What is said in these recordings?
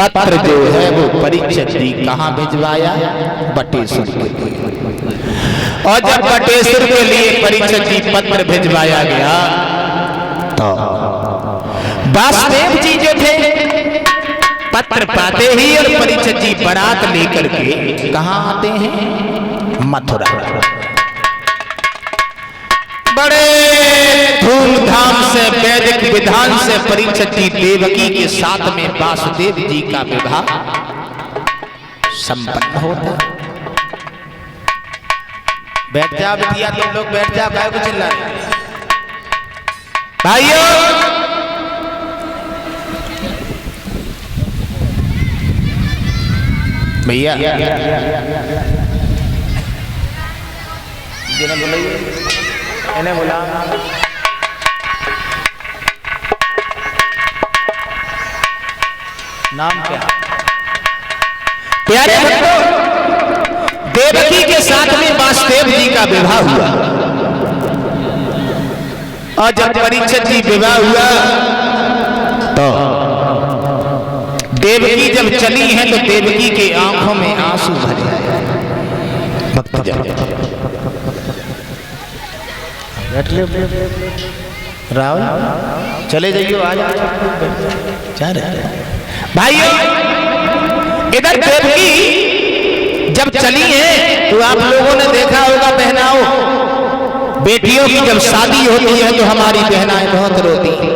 पत्र जो है वो परीक्षित जी कहाँ भिजवाया? बटेश्वर के लिए। और जब बटेश्वर के लिए परीक्षित जी पत्र भिजवाया गया तो वासुदेव जी जो थे पत्र पाते ही और परीक्षित जी बारात लेकर के कहाँ आते हैं? मथुरा। बड़े धूमधाम से वैदिक विधान से परीक्षित जी देवकी के साथ में वासुदेव जी का विवाह संपन्न होता। बैठ जाओ बिटिया, तुम लोग बैठ जाओ, काय को चिल्ला रहे भाइयों? भैया जिन्हें बुलाइए, इन्हें बुला। नाम क्या? प्यारे बच्चों, देवकी के साथ में वासुदेव जी का विवाह हुआ और जब परीक्षित जी विवाह हुआ तो देवकी जब चली है तो देवकी के आंखों में आंसू भरे आए। भक्तजन राव चले जाइए, आज जा रहे भाइयों। इधर देवकी जब चली है तो आप लोगों ने देखा होगा बहनाओं, बेटियों की जब शादी होती है तो हमारी बहनाएं बहुत रोती हैं।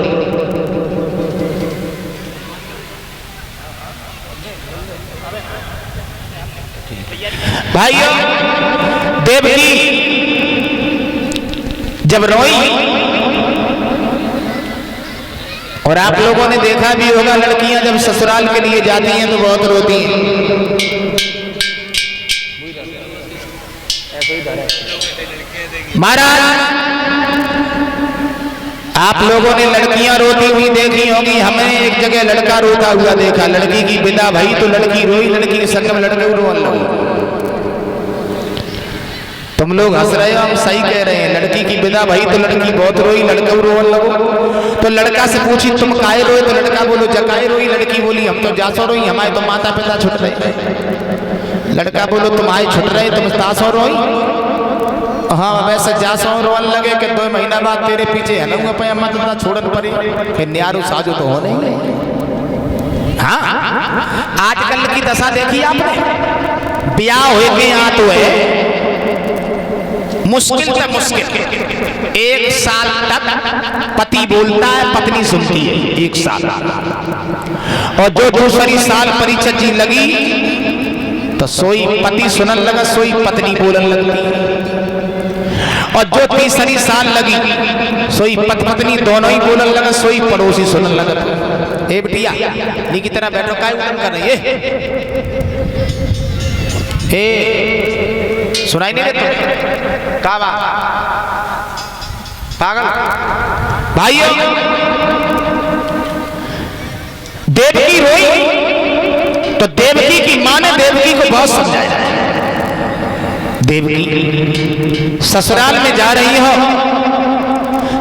भाइयों, देवकी जब रोई, और आप लोगों ने देखा भी होगा लड़कियां जब ससुराल के लिए जाती हैं तो बहुत रोती हैं। महाराज, आप लोगों ने लड़कियां रोती हुई देखी होगी। हमें एक जगह लड़का रोता हुआ देखा, लड़की की विदा भई तो लड़की रोई, लड़की के संग में लड़के रोने लगे। तुम लोग हंस रहे हो, हम सही कह रहे हैं। लड़की की विदा भई तो लड़की बहुत रोई, लड़का रोने लगो। तो लड़का से पूछी तुम काहे रोए? तो लड़का बोलो जकाए रोई। लड़की बोली हम तो जासो रोई, हमारे तो माता पिता छुट रहे। लड़का बोलो तुम्हारे छुट रहे, तुम तासो रोई? हाँ वैसे जासो रोने लगे कि 2 महीना बाद तेरे पीछे हलूंगा पे अम्मा तो छोड़न पड़ी, फिर न्यारू साजो तो हो नहीं। हाँ, आजकल की दशा देखी आपने, ब्याह हो के यहाँ तो है मुश्किल से मुश्किल 1 साल तक पति बोलता है, पत्नी सुनती है 1 साल। और जो दूसरी साल परीक्षित जी लगी तो सोई पति सुनन लगा, सोई पत्नी बोलन लगती। और जो तीसरी साल लगी सोई पत्नी दोनों ही बोलन लगा, सोई पड़ोसी सुनन लगा। ए बिटिया नी की तरह बैठो, काय उड़न कर रही है? सुनाई नहीं देता का बात? पागल भाइयों, देवकी रोई तो देवकी की मां ने देवकी को बहुत समझाया। देवकी ससुराल में जा रही हो,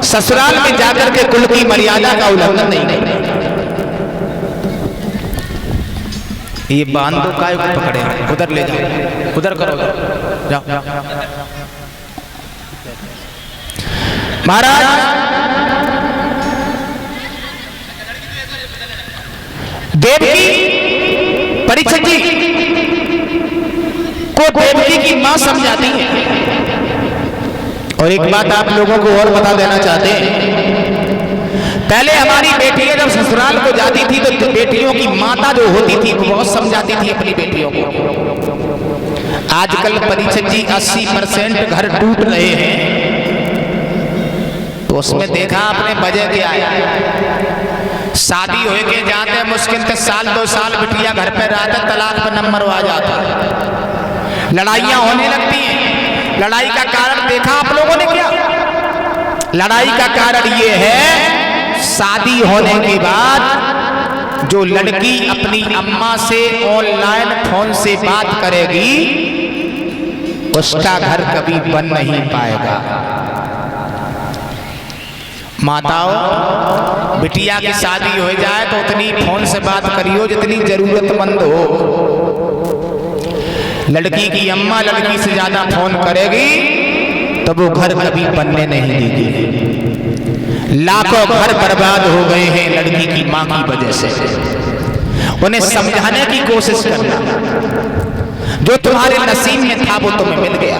ससुराल में जाकर के कुल की मर्यादा का उल्लंघन नहीं करना। ये बांधो काय को पकड़े, उधर ले जाओ, उधर करो, जाओ। महाराज, देवकी परीक्षित जी को देवकी की मां समझाती है। और एक बात आप लोगों को और बता देना चाहते हैं, पहले हमारी बेटियां जब ससुराल को जाती थी तो बेटियों की माता जो होती थी वो बहुत समझाती थी अपनी बेटियों को। आजकल परीक्षित जी 80% घर टूट रहे हैं, तो उसमें देखा आपने वजह क्या है? शादी हो के जाते मुश्किल से 1-2 साल बिटिया घर पे रहता, तलाक पर नंबर आ जाता, लड़ाइयां होने लगती हैं। लड़ाई का कारण देखा आप लोगों ने क्या? लड़ाई का कारण ये है, शादी होने के बाद जो लड़की अपनी अम्मा से ऑनलाइन फोन से बात करेगी उसका घर कभी बन नहीं पाएगा। माताओं, बिटिया की शादी हो जाए तो उतनी फोन से बात करियो जितनी जरूरतमंद हो। लड़की की अम्मा लड़की से ज्यादा फोन करेगी तो वो घर कभी बनने नहीं देगी। लाखों घर बर्बाद हो गए हैं लड़की की मां की वजह से। उन्हें समझाने की कोशिश करना, जो तुम्हारे नसीब में था वो तुम्हें मिल गया।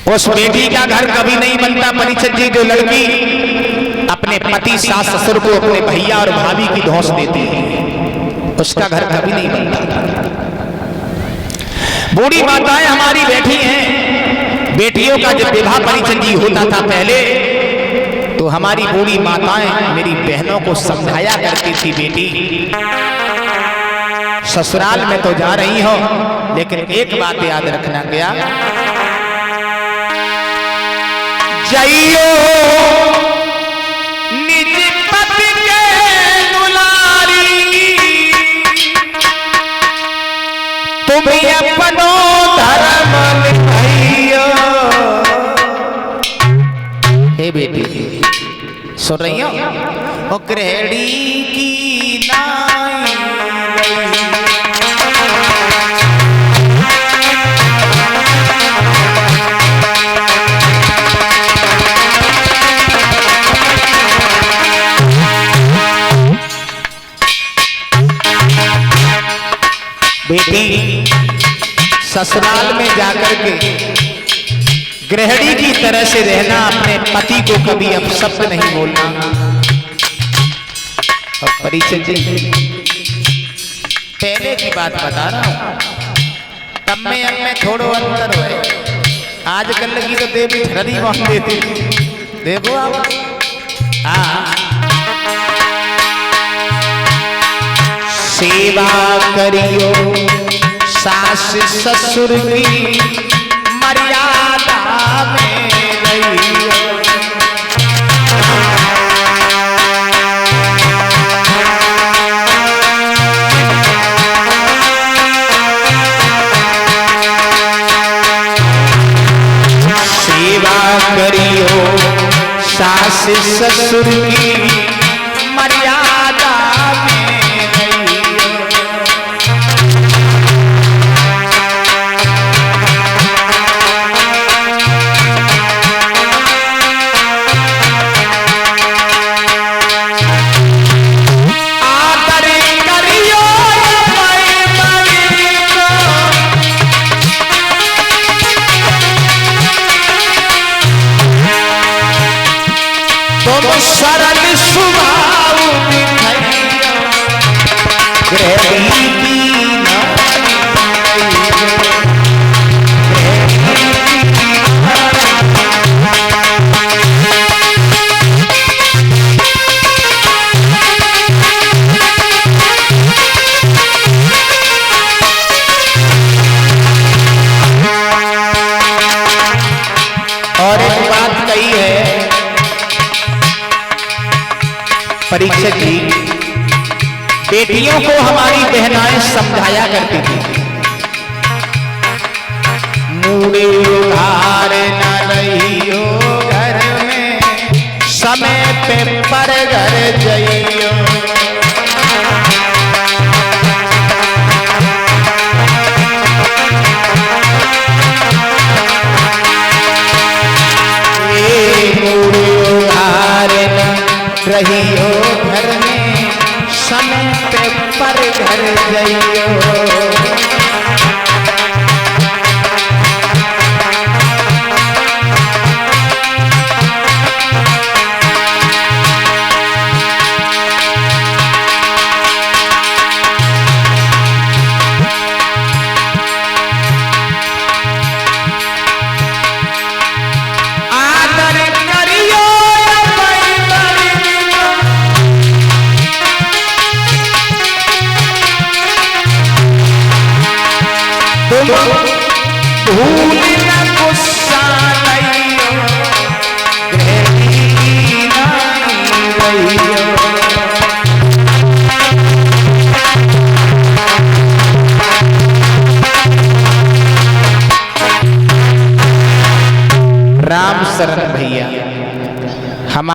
उस बेटी का घर कभी नहीं बनता परिचय जी, जो लड़की अपने पति सास ससुर को अपने भैया और भाभी की धौंस देती है, उसका घर कभी नहीं बनता। बूढ़ी माताएं हमारी बैठी हैं, बेटियों का जब विवाह परिचय जी होता था पहले, तो हमारी बूढ़ी माताएं मेरी बहनों को समझाया करती थी, बेटी ससुराल में तो जा रही हो लेकिन एक बात याद रखना, क्या जाइयो निज पति के दुलारी, तुम्हें अपनो धर्म निभाइयो। हे बेटी सुन रही हो, वो गृहिणी की नाई बेटी ससुराल में जाकर के गृहिणी की तरह से रहना, अपने पति को कभी अपशब्द नहीं बोलना। अब परिचय जी पहले की बात बता रहा हूं, तब में अब में थोड़ो अंतर है। आजकल की तो देवी ठगरी मान देती, देखो आप। हाँ, सेवा करियो सास ससुर की मर्यादा में रहियो। सेवा करियो सास ससुर की मर्यादा में। सरल स्वभाव और एक बात कही है परीक्षक जी, बेटियों को हमारी बहनाएं समझाया करती थी, मूड़े उधार न रहियो घर में, समय पे पर घर जइयो। रहियो घर में, समय पे पर घर जइयो। भूल न गुस्सा लइयो, गृहिणी नाई रहियो। शरण भैया।